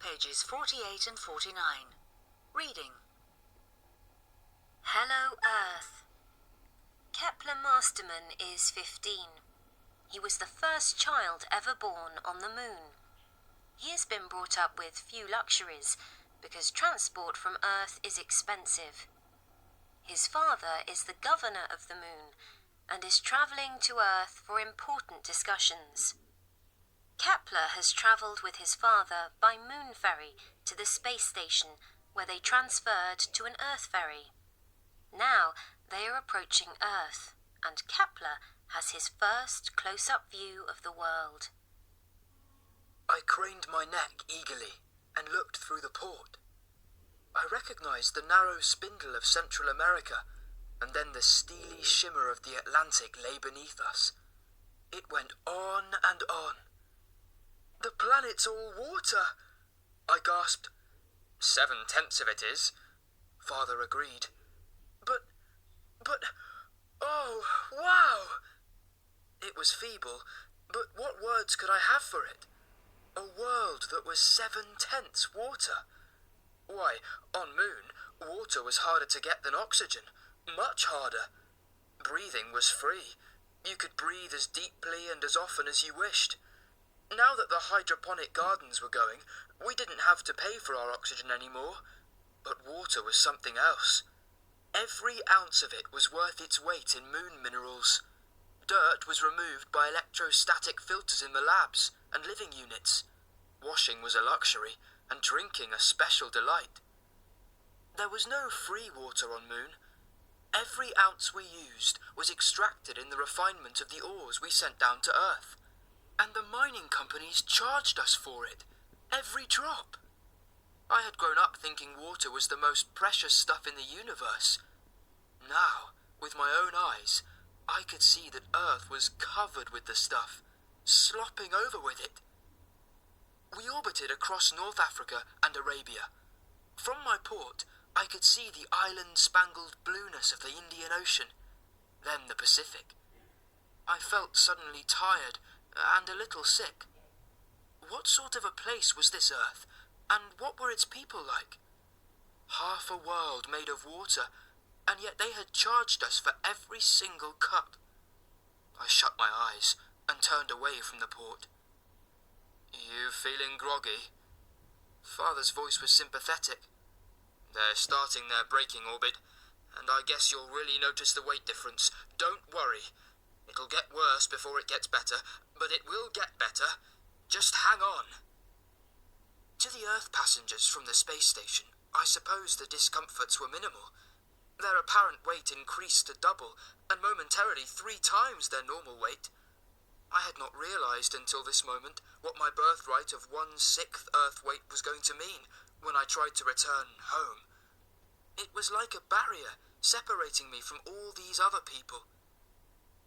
pages 48 and 49. Reading. Hello, Earth. Kepler Masterman is 15. He was the first child ever born on the moon. He has been brought up with few luxuries because transport from Earth is expensive. His father is the governor of the moon and is travelling to Earth for important discussions. Kepler has travelled with his father by moon ferry to the space station where they transferred to an Earth ferry. Now they are approaching Earth and Kepler has his first close-up view of the world. I craned my neck eagerly and looked through the port. I recognised the narrow spindle of Central America, and then the steely shimmer of the Atlantic lay beneath us. It went on and on. "The planet's all water," I gasped. "7/10 of it is," Father agreed. But, oh, wow! It was feeble, but what words could I have for it? A world that was 7/10 water. Why, on Moon, water was harder to get than oxygen, much harder. Breathing was free. You could breathe as deeply and as often as you wished. Now that the hydroponic gardens were going, we didn't have to pay for our oxygen anymore. But water was something else. Every ounce of it was worth its weight in moon minerals. Dirt was removed by electrostatic filters in the labs and living units. Washing was a luxury, and drinking a special delight. There was no free water on Moon. Every ounce we used was extracted in the refinement of the ores we sent down to Earth. And the mining companies charged us for it, every drop. I had grown up thinking water was the most precious stuff in the universe. Now, with my own eyes, I could see that Earth was covered with the stuff, slopping over with it. We orbited across North Africa and Arabia. From my port, I could see the island-spangled blueness of the Indian Ocean, then the Pacific. I felt suddenly tired and a little sick. What sort of a place was this Earth, and what were its people like? Half a world made of water, and yet they had charged us for every single cup. I shut my eyes and turned away from the port. "You feeling groggy?" Father's voice was sympathetic. "They're starting their braking orbit, and I guess you'll really notice the weight difference. Don't worry. It'll get worse before it gets better, but it will get better. Just hang on." To the Earth passengers from the space station, I suppose the discomforts were minimal. Their apparent weight increased to double, and momentarily 3 times their normal weight. I had not realised until this moment what my birthright of 1/6 Earth weight was going to mean when I tried to return home. It was like a barrier separating me from all these other people.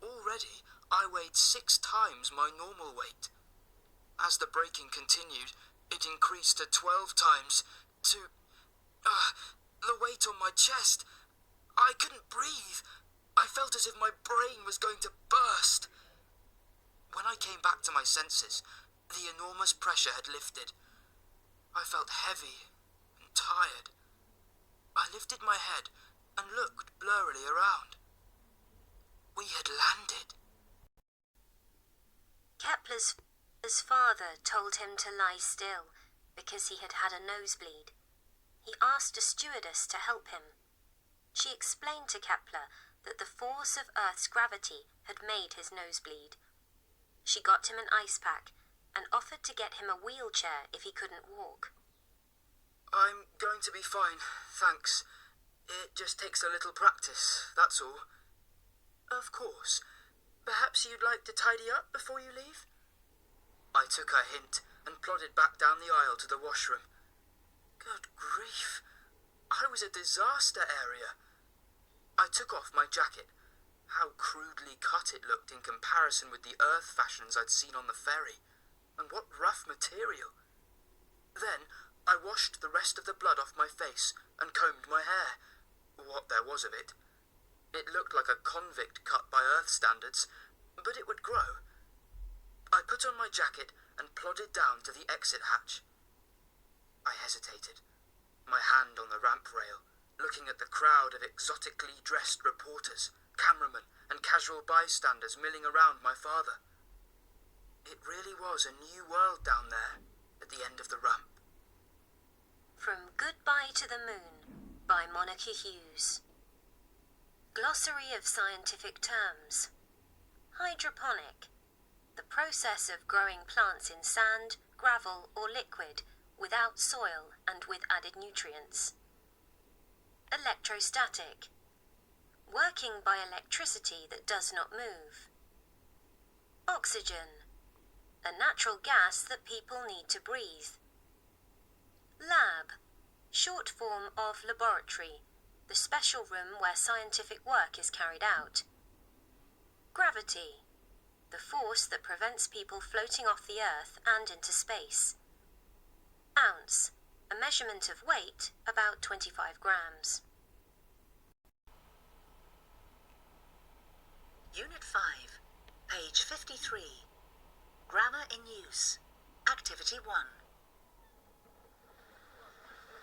Already, I weighed 6 times my normal weight. As the braking continued, it increased to 12 times, to the weight on my chest. I couldn't breathe. I felt as if my brain was going to burst. When I came back to my senses, the enormous pressure had lifted. I felt heavy and tired. I lifted my head and looked blurrily around. We had landed. Kepler's father told him to lie still because he had had a nosebleed. He asked a stewardess to help him. She explained to Kepler that the force of Earth's gravity had made his nosebleed. She got him an ice pack and offered to get him a wheelchair if he couldn't walk. "I'm going to be fine, thanks. It just takes a little practice, that's all." "Of course. Perhaps you'd like to tidy up before you leave?" I took her hint and plodded back down the aisle to the washroom. Good grief. I was a disaster area. I took off my jacket. How crudely cut it looked in comparison with the Earth fashions I'd seen on the ferry. And what rough material. Then I washed the rest of the blood off my face and combed my hair. What there was of it. It looked like a convict cut by Earth standards, but it would grow. I put on my jacket and plodded down to the exit hatch. I hesitated, my hand on the ramp rail, looking at the crowd of exotically dressed reporters, cameramen, and casual bystanders milling around my father. It really was a new world down there, at the end of the ramp. From Goodbye to the Moon by Monica Hughes. Glossary of scientific terms. Hydroponic. The process of growing plants in sand, gravel, or liquid without soil and with added nutrients. Electrostatic. Working by electricity that does not move. Oxygen. A natural gas that people need to breathe. Lab. Short form of laboratory, the special room where scientific work is carried out. Gravity. The force that prevents people floating off the earth and into space. Ounce. A measurement of weight, about 25 grams. Unit 5, page 53. Grammar in use. Activity 1.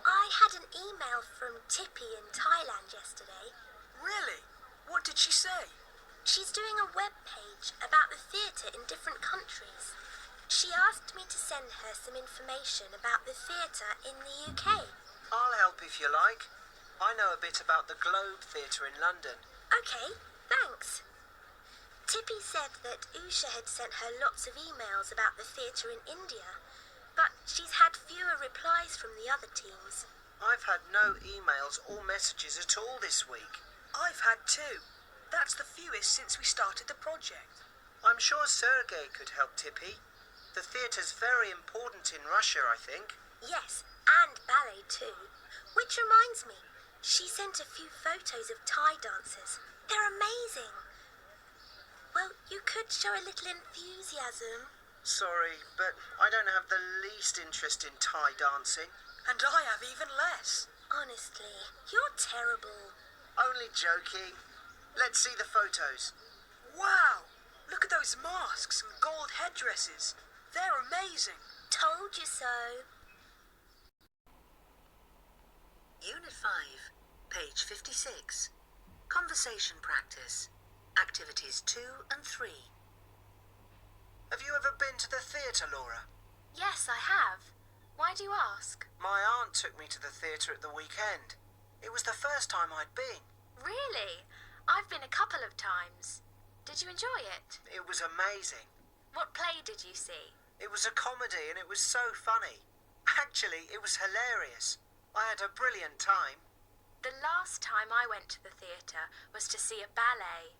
I had an email from Tippy in Thailand yesterday. Really? What did she say? She's doing a web page about the theatre in different countries. She asked me to send her some information about the theatre in the UK. I'll help if you like. I know a bit about the Globe Theatre in London. Okay, thanks. Tippy said that Usha had sent her lots of emails about the theatre in India, but she's had fewer replies from the other teams. I've had no emails or messages at all this week. I've had 2. That's the fewest since we started the project. I'm sure Sergei could help Tippy. The theatre's very important in Russia, I think. Yes, and ballet too. Which reminds me, she sent a few photos of Thai dancers. They're amazing. Well, you could show a little enthusiasm. Sorry, but I don't have the least interest in Thai dancing. And I have even less. Honestly, you're terrible. Only joking. Let's see the photos. Wow! Look at those masks and gold headdresses. They're amazing. Told you so. Unit 5, page 56. Conversation practice. Activities 2 and 3. Have you ever been to the theatre, Laura? Yes, I have. Why do you ask? My aunt took me to the theatre at the weekend. It was the first time I'd been. Really? I've been a couple of times. Did you enjoy it? It was amazing. What play did you see? It was a comedy and it was so funny. Actually, it was hilarious. I had a brilliant time. The last time I went to the theatre was to see a ballet.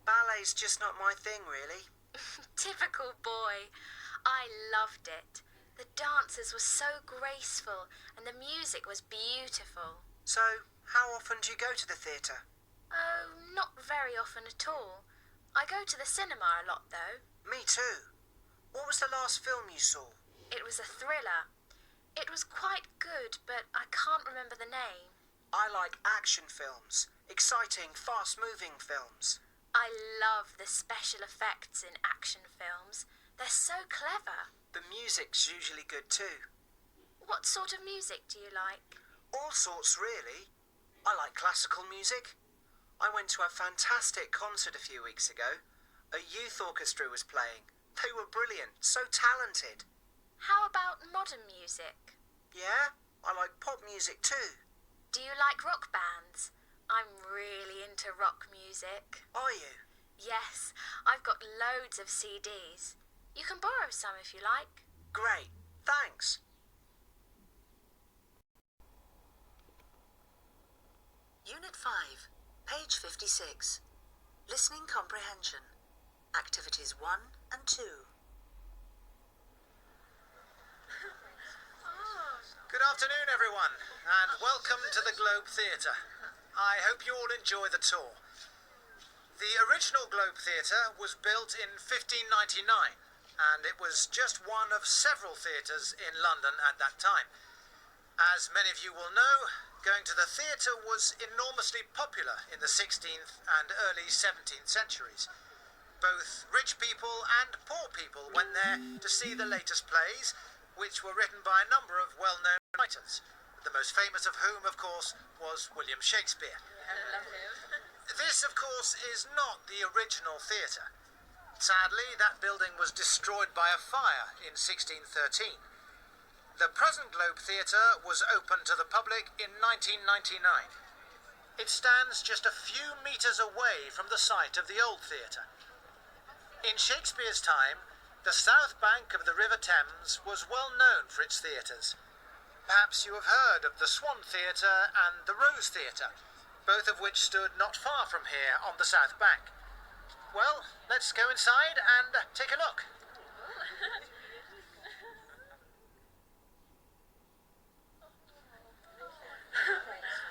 Ballet's just not my thing, really. Typical boy. I loved it. The dancers were so graceful and the music was beautiful. So, how often do you go to the theatre? Oh, not very often at all. I go to the cinema a lot, though. Me too. What was the last film you saw? It was a thriller. It was quite good, but I can't remember the name. I like action films. Exciting, fast-moving films. I love the special effects in action films. They're so clever. The music's usually good too. What sort of music do you like? All sorts, really. I like classical music. I went to a fantastic concert a few weeks ago. A youth orchestra was playing. They were brilliant, so talented. How about modern music? Yeah, I like pop music too. Do you like rock bands? I'm really into rock music. Are you? Yes, I've got loads of CDs. You can borrow some if you like. Great, thanks. Unit 5, page 56. Listening Comprehension. Activities 1 and 2. Good afternoon, everyone, and welcome to the Globe Theatre. I hope you all enjoy the tour. The original Globe Theatre was built in 1599, and it was just one of several theatres in London at that time. As many of you will know, going to the theatre was enormously popular in the 16th and early 17th centuries. Both rich people and poor people went there to see the latest plays, which were written by a number of well-known writers, the most famous of whom, of course, was William Shakespeare. This, of course, is not the original theatre. Sadly, that building was destroyed by a fire in 1613. The present Globe Theatre was opened to the public in 1999. It stands just a few metres away from the site of the old theatre. In Shakespeare's time, the south bank of the River Thames was well known for its theatres. Perhaps you have heard of the Swan Theatre and the Rose Theatre, both of which stood not far from here on the south bank. Well, let's go inside and take a look.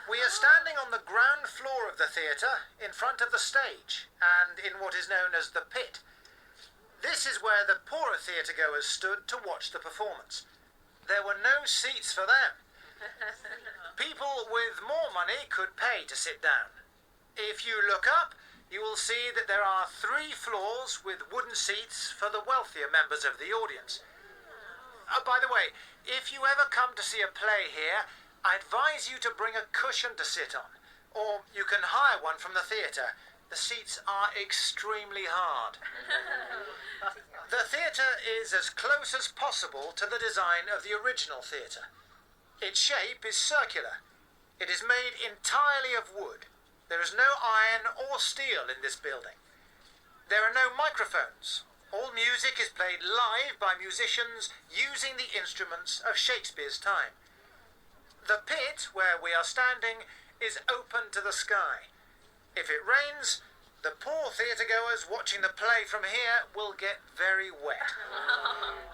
We are standing on the ground floor of the theatre, in front of the stage, and in what is known as the pit. This is where the poorer theatre-goers stood to watch the performance. There were no seats for them. People with more money could pay to sit down. If you look up, you will see that there are 3 floors with wooden seats for the wealthier members of the audience. By the way, if you ever come to see a play here, I advise you to bring a cushion to sit on, or you can hire one from the theatre. The seats are extremely hard. The theatre is as close as possible to the design of the original theatre. Its shape is circular. It is made entirely of wood. There is no iron or steel in this building. There are no microphones. All music is played live by musicians using the instruments of Shakespeare's time. The pit, where we are standing, is open to the sky. If it rains, the poor theatre-goers watching the play from here will get very wet.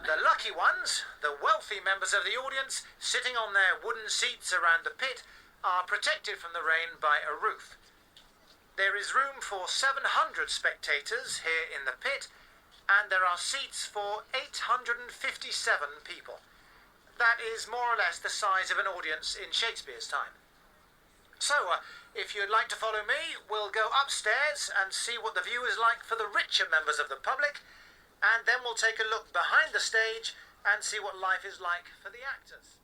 The lucky ones, the wealthy members of the audience, sitting on their wooden seats around the pit, are protected from the rain by a roof. There is room for 700 spectators here in the pit, and there are seats for 857 people. That is more or less the size of an audience in Shakespeare's time. So, if you'd like to follow me, we'll go upstairs and see what the view is like for the richer members of the public, and then we'll take a look behind the stage and see what life is like for the actors.